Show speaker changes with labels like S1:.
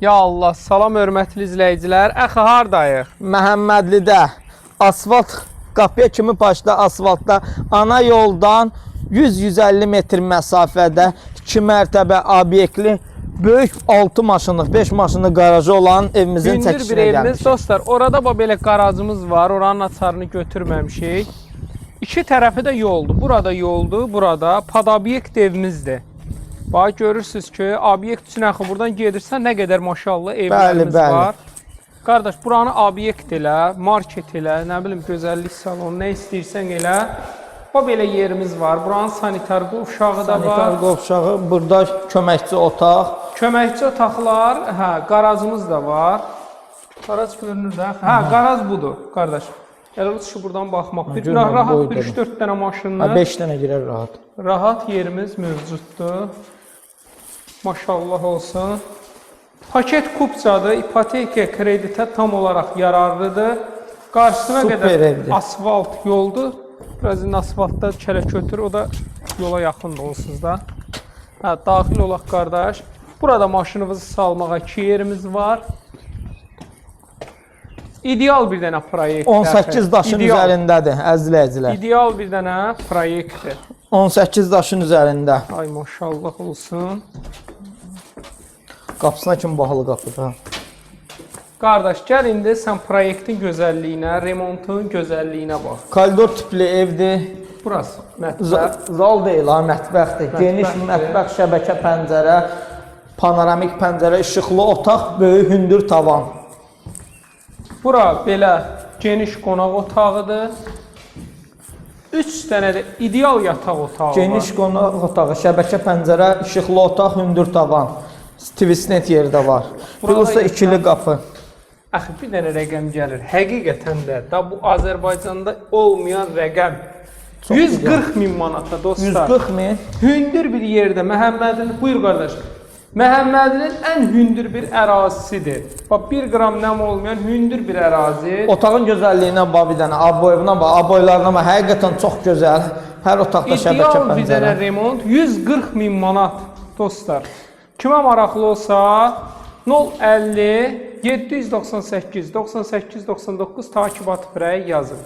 S1: Ya Allah, salam hörmətli izləyicilər. Əxi hardayıq?
S2: Məhəmmədlidə asfalt qapıya kimi başda asfaltda ana yoldan 100-150 metr məsafədə 2 mərtəbə obyektli böyük 6 maşınlıq, 5 maşınlıq qarajı olan evimizin
S1: Hündür bir
S2: çəkişinə
S1: evimiz
S2: gəlmişik.
S1: dostlar. Orada belə qarajımız var. Oranın açarını götürməmişik. İki tərəfi də yoldur. Burada yoldur, burada padobyekt evimizdir. Bax görürsüz ki, obyekt üçün axı buradan gedirsən nə qədər maşallah evlərimiz var. Qardaş, buranı obyekt elə, market elə, nə bilim gözəllik salonu, nə istəyirsən elə. Bax belə yerimiz var. Buranın sanitar qovşağı da var.
S2: Sanitar qovşağı, burada köməkçi otaq.
S1: Köməkçi otaqlar, hə, qarajımız da var. Qaraj görünür də. Hə, qaraj budur, qardaş. Elə ki, buradan baxmaq. Bir rahat 3-4 dənə maşınla.
S2: 5 dənə girər rahat.
S1: Rahat yerimiz mövcuddur. Maşallah olsun. Paket kupçadır. İpoteka kreditə tam olaraq yararlıdır. Qarşısına qədər asfalt yoldur. Biraz asfaltda kərə-kötür, o da yola yaxındır onsuz da. Hə, daxil olaq qardaş. Burada maşınımızı salmağa 2 yerimiz var. İdeal bir dənə proyektdir.
S2: 18 daşın üzərindədir, əzizləyicilər.
S1: İdeal bir dənə proyektdir.
S2: 18 daşın üzərində.
S1: Ay maşallah olsun.
S2: Qapısına kimi bahalı qapıdır.
S1: Qardaş, gəl indi sən proyektin gözəlliyinə, remontun gözəlliyinə bax.
S2: Koridor tipli evdir.
S1: Burası mətbəx.
S2: Zal deyil, mətbəxdir. Geniş mətbəx, şəbəkə pəncərə, panoramik pəncərə, işıqlı otaq, böyük hündür tavan.
S1: Bura belə geniş qonaq otağıdır. 3 dənə də ideal yataq otağı var.
S2: Geniş qonaq otağı, şəbəkə pəncərə, işıqlı otaq, hündür tavan. Twistnet yeri də var. Burası ikili qapı.
S1: Axı bir dənə rəqəm gəlir. Həqiqətən də bu Azərbaycanda olmayan rəqəm. 140 min manata dostlar.
S2: 140 min.
S1: Hündür bir yerdə Məhəmmədin, buyur qardaş. Məhəmmədinin ən hündür bir ərazisidir. Bax 1 qram nəm olmayan hündür bir ərazi.
S2: Otağın gözəlliyinə bax bir dənə, aboyuna bax, aboylarına bax, həqiqətən çox gözəl. Hər otaqda şəbəkə pəncərə.
S1: İdeal bir dənə remont 140 min manat dostlar. Kimə maraqlı olsa 050 798 98 99 takibat birəyə yazın.